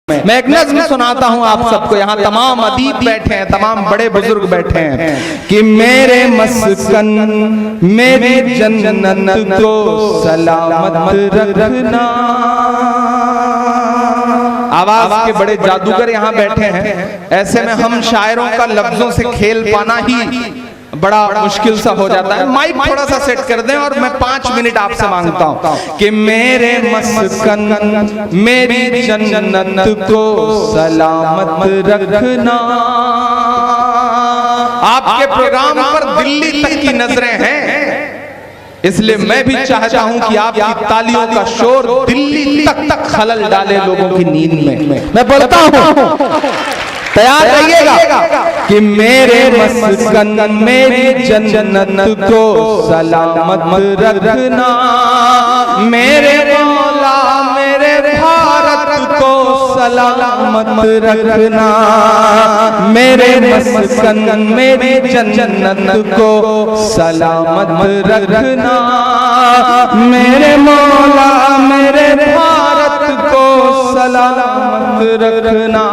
मैं एक नज़्म सुनाता हूँ आप सबको। यहाँ तमाम अदीब बैठे हैं, तमाम बड़े बुजुर्ग बैठे हैं कि मेरे मस्कन मेरी जन्नत को सलामत रखना। आवाज के बड़े जादूगर यहाँ बैठे हैं, ऐसे में हम शायरों का लफ्जों से खेल पाना ही बड़ा मुश्किल सा हो जाता है। माइक थोड़ा सा सेट कर दें और मैं 5 मिनट आपसे मांगता हूं कि मेरे मस्कन मेरी जन्नत को सलामत रखना। आपके प्रोग्राम पर दिल्ली तक की नजरें हैं, इसलिए मैं भी चाहता हूं कि आपकी तालियों का शोर दिल्ली तक खलल डाले लोगों की नींद में। मैं बोलता हूं, तैयार रहिएगा कि मेरे मस्कन मेरी जन्नत को सलामत रखना। मेरे मौला मेरे भारत को सलामत रखना। मेरे मस्कन मेरी जन्नत को सलामत रखना। मेरे मौला मेरे भारत को सलामत रखना।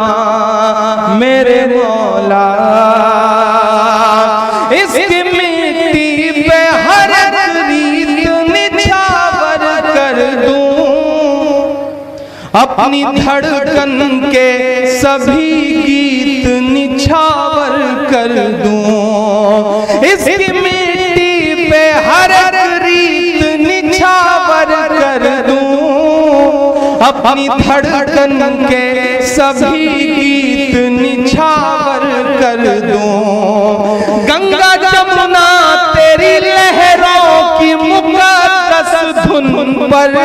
मेरे मौला इसकी मिट्टी पे हर रीत निछावर कर दूं, अपनी धड़कन के सभी गीत निछावर कर दूं। इसकी मिट्टी पे हर रीत निछावर कर दूं, अपनी धड़कन के सभी गीत निछावर कर दूं। गंगा जमुना तेरी लहरों की मुकद्दस धुन पर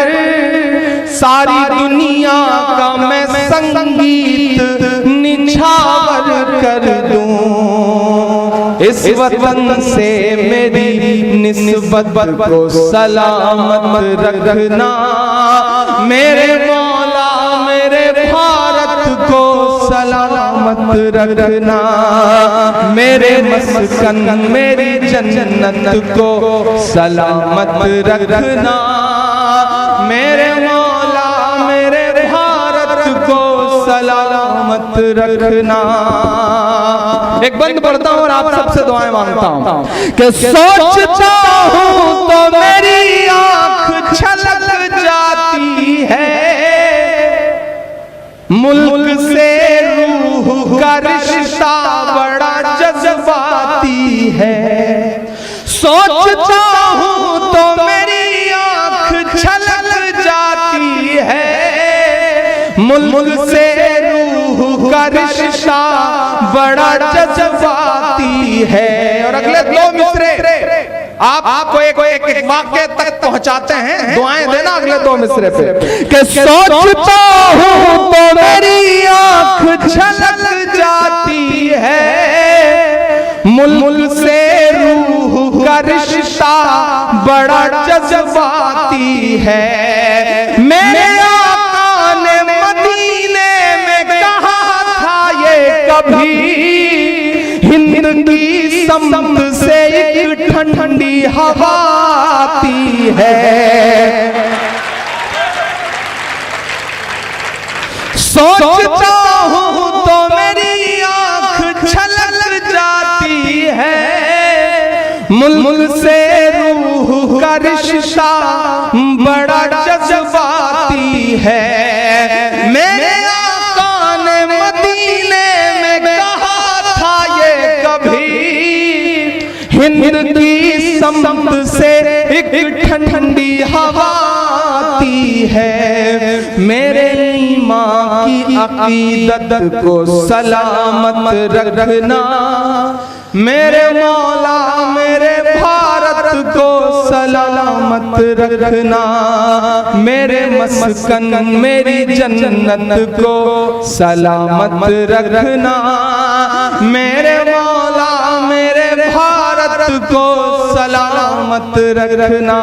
सारी दुनिया का मैं संगीत निछावर कर दूं। इस वतन से मेरी निस्बत को सलामत रखना। मेरे मौला मेरे भारत को सलामत रखना। मेरे मस्कन मेरी जन्नत को सलामत रखना। मेरे मौला मेरे भारत को सलामत रखना। एक बंद पढ़ता हूँ और आप सबसे दुआएं मांगता हूँ कि सोचता हूँ तो मेरी आंख छलक जाती है, मुल्क से रूह का रिश्ता बड़ा जज्बाती है। सोचता हूँ तो मेरी आंख छलक जाती है, मुल्क से रूह का रिश्ता बड़ा जज्बाती है। और अगले 2 मिसरे आपको एक वाक्य तक पहुंचाते हैं, दुआएं देना अगले 2 मिसरे पे कि सोचता हूं तो मेरी आंख छलक जाती है, मुल्क से रूह का रिश्ता बड़ा जज्बाती है। मेरे आका ने मदीने में कहा था ये कभी, हिंद की समत से एक ठंडी हवा आती है। सोचता हूँ तो मेरी आंख छलक जाती है, मुल्क से रूह का रिश्ता बड़ा जज्बाती है। मेरे आका ने मदीने में कहा था ये कभी, हिंद की समत से एक ठंडी हवा आती है। मेरे ईमान की अकीदत को सलामत रखना। मेरे मौला मेरे भारत को सलामत रखना। मेरे मस्कन मेरी जन्नत को सलामत रखना। मेरे मौला मेरे भारत को सलामत रखना।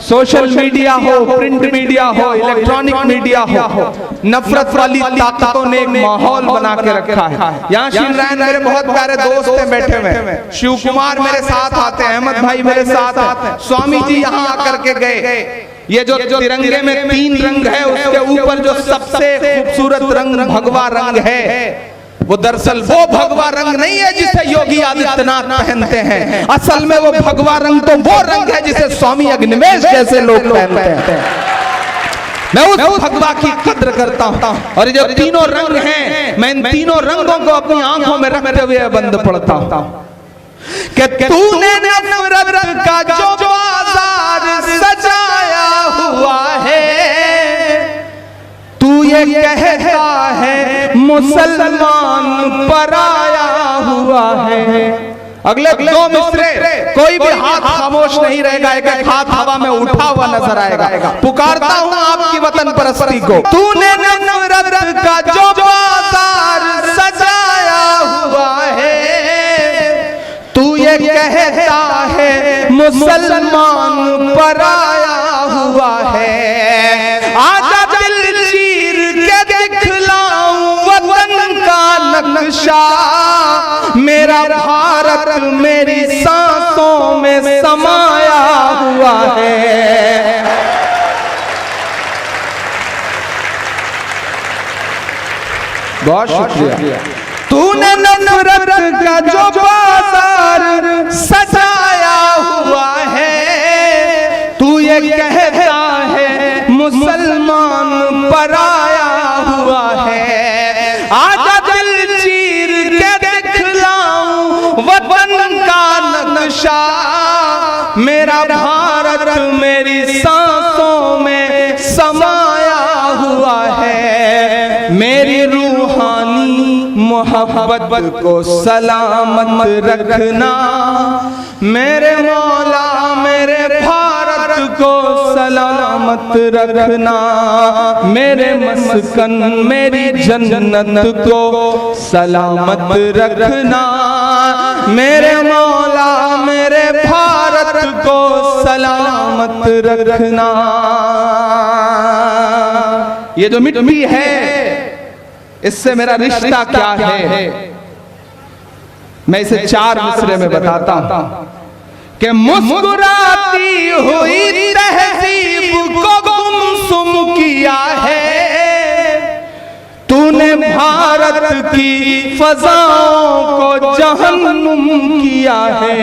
सोशल मीडिया हो, प्रिंट मीडिया हो, इलेक्ट्रॉनिक मीडिया हो, नफरत वाली ताकतों ने एक माहौल बना के रखा है। यहाँ शिवरायन मेरे बहुत प्यारे दोस्त हैं बैठे हुए, शिव कुमार मेरे साथ आते हैं, अहमद भाई मेरे साथ आते हैं, स्वामी जी यहाँ आकर के गए, ये जो तिरंगे में 3 रंग है, उसके ऊपर जो सबसे खूबसूरत रंग भगवा रंग है, वो दरअसल वो भगवा रंग नहीं है जिसे योगी आदित्यनाथ पहनते हैं। असल में वो भगवा रंग तो वो रंग है जिसे स्वामी अग्निवेश जैसे लोग पहनते हैं। मैं उस भगवा की कद्र करता हूं। और ये जो तीनों रंग हैं, मैं इन तीनों रंगों को अपनी आंखों में रखते हुए बंद पड़ता हूं कि तूने नफरत का जो बाजार सजाया हुआ है, तू ये कहता है मुसलमान पराया हुआ है। अगले 2 मिसरे कोई भी हाथ खामोश नहीं रहेगा, एक एक हाथ हवा में उठा हुआ नजर आएगा। पुकारता हूं आपकी वतन परस्ती को। तूने नफरत का जो बाजार सजाया हुआ है, तू ये कहता है मुसलमान पराया हुआ है। आजा दिल चीर के दिखलाऊं वतन का नक्शा, मेरा भारत मेरी सांसों में समाया हुआ है। बहुत शुक्रिया। तूने नफरत का जो बाजार सजाया हुआ है, तू ये कहता है मुसलमान पराया हुआ है। आजा दिल चीर के दिखलाऊं वतन का नक्शा, मेरा भारत मेरी सांसों में समाया हुआ है। मेरी रूहानी मोहब्बत को सलामत रखना, मेरे मौला मेरे भारत को सलामत रखना। मेरे मस्कन मेरी जन्नत को सलामत रखना, मेरे मौला मेरे भारत को सलामत रखना। ये जो मिट्टी है, इससे मेरा रिश्ता क्या है, मैं इसे 4 मिसरे में बताता हूं कि मुस्कुराती हुई तहजीब को गुमसुम किया है, तूने भारत की फजाओं को जहन्नुम किया है।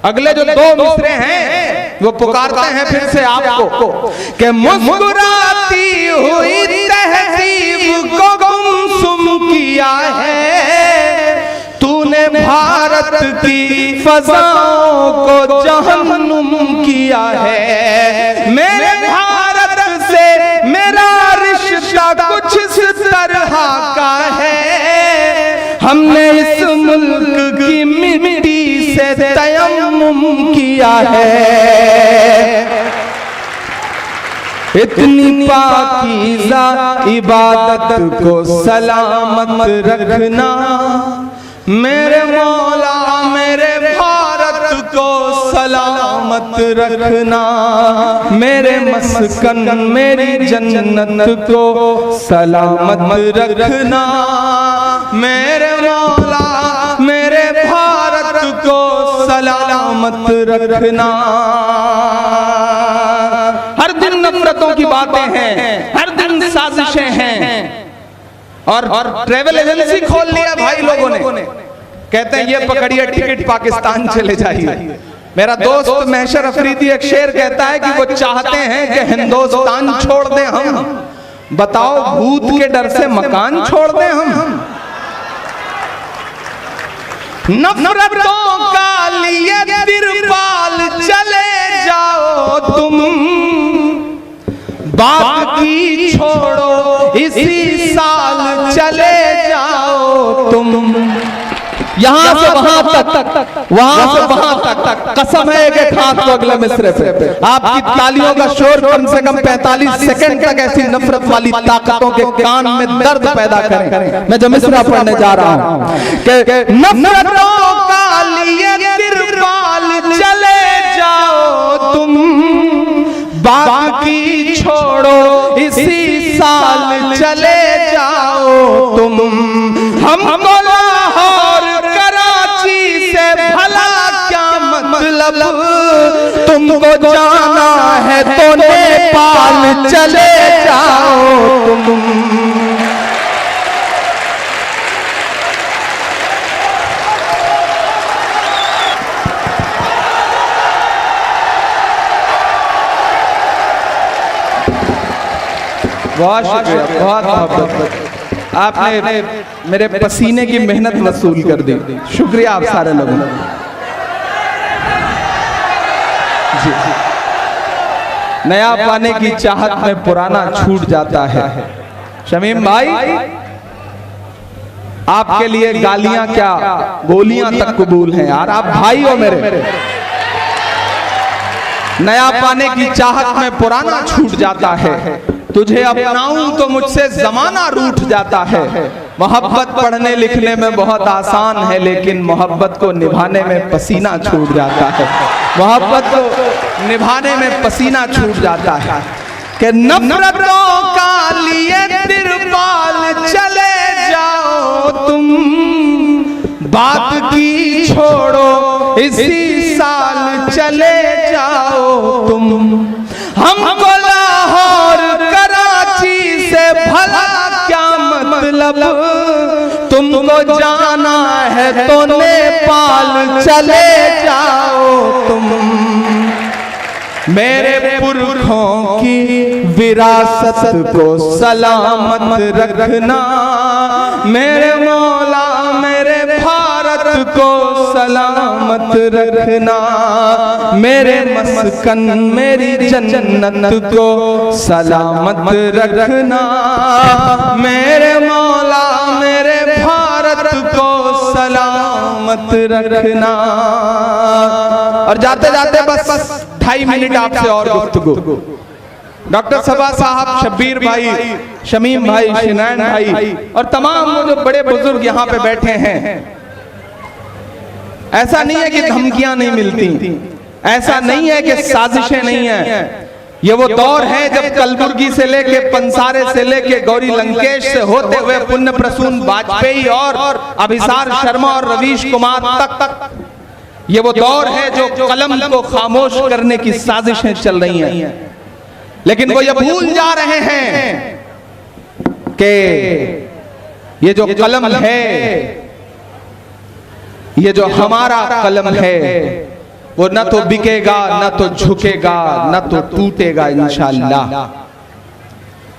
अगले जो 2 मिसरे हैं वो पुकारते हैं फिर से आपको कि मुस्कुराती हुई तहजीब को गुमसुम किया है, तूने भारत की फजाओं को जहन्नुम किया है। मेरे भारत से मेरा रिश्ता कुछ इस तरह का है, हमने इस मुल्क की मिट्टी से तयम्मुम किया है। इतनी पाकीज़ा इबादत को सलामत रखना, मेरे मौला मेरे भारत को सलामत रखना। मेरे मस्कन मेरी जन्नत को सलामत रखना, मेरे मौला मेरे भारत को सलामत रखना। हर दिन नफरतों की बातें हैं, हर दिन साजिशें हैं, और ट्रेवल एजेंसी खोल लिया भाई लोगों ने। कहते हैं ये पकड़िए टिकट पाकिस्तान चले जाइए। मेरा दोस्त महशर अफरीदी एक शेर कहता है कि वो चाहते हैं कि हिंदुस्तान छोड़ दें हम, बताओ भूत के डर से मकान छोड़ दें हम। नफरतों का लिए तिरपाल चले जाओ तुम, बाकी छोड़ो इसी साल चले जाओ तुम। यहां से वहां तक, वहां से वहां तक, कसम है एक हाथ को अगले मिसरे पे। आपकी तालियों का शोर कम से कम 45 सेकंड तक ऐसी नफरत वाली ताकतों के कान में दर्द पैदा करे। मैं जो मिसरा पढ़ने जा रहा हूं कि नफरतों का लिए तिरपाल चले जाओ तुम, बाकी छोड़ो इसी साल चले जाओ तुम। हमको लाहौर कराची से भला क्या मतलब, तुमको जाना है तो नेपाल चले जाओ तुम। बहुत शुक्रिया, बहुत मोहब्बत। आपने मेरे पसीने की मेहनत वसूल कर दी। शुक्रिया आप सारे लोगों का। जी, नया पाने की चाहत में पुराना छूट जाता है। शमीम भाई, आपके लिए गालियां क्या गोलियां तक कबूल हैं यार। आप भाई हो मेरे। नया पाने की चाहत में पुराना छूट जाता है। तुझे अपनाऊं तो मुझसे जमाना रूठ जाता है। मोहब्बत पढ़ने लिखने में बहुत आसान है, लेकिन मोहब्बत को निभाने में पसीना छूट जाता है। मोहब्बत को निभाने में पसीना छूट जाता है। कि नफरतों का लिए तिरपाल चले जाओ तुम, बात की छोड़ो इसी साल चले जाओ तुम। हमको लाहौर कराची से भला क्या मतलब, तुमको जाना है तो नेपाल चले जाओ तुम। मेरे पुरखों की विरासत को सलामत रखना, मेरे मौला मेरे भारत को सलामत रखना, मेरे मस्कन मेरी जन्नत को सलामत रखना, मेरे मौला मेरे भारत को सलामत रखना। और जाते जाते बस 2.5 मिनट आपसे और गुफ्तगू। डॉक्टर सबा साहब, शब्बीर भाई, शमीम भाई, शिनैन भाई और तमाम वो जो बड़े बुजुर्ग यहाँ पे बैठे हैं, ऐसा नहीं है कि धमकियां नहीं मिलती, ऐसा नहीं है कि साजिशें नहीं है। ये वो दौर है जब कलबुर्गी से लेके पंसारे से लेके गौरी लंकेश से होते हुए पुण्य प्रसून वाजपेयी और अभिसार शर्मा और रवीश कुमार तक ये वो दौर है जो कलम को खामोश करने की साजिशें चल रही हैं। लेकिन वो ये भूल जा रहे हैं कि ये जो कलम है, ये जो हमारा कलम है, वो न तो बिकेगा, न तो झुकेगा, न तो टूटेगा इंशाअल्लाह।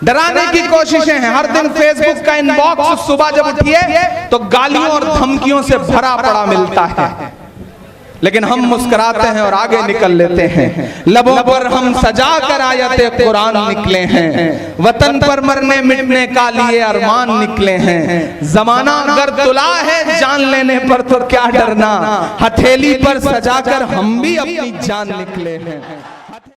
डराने की कोशिशें हैं। हर दिन फेसबुक का इनबॉक्स सुबह जब उठिए तो गालियों और धमकियों से भरा पड़ा मिलता है, लेकिन हम मुस्कुराते हैं और आगे निकल लेते हैं। लबों पर हम सजा कर आयते कुरान निकले हैं, वतन पर मरने मिटने का लिए अरमान निकले हैं। जमाना अगर तुला है जान लेने पर तो क्या डरना, हथेली पर सजा कर हम भी अपनी जान निकले हैं।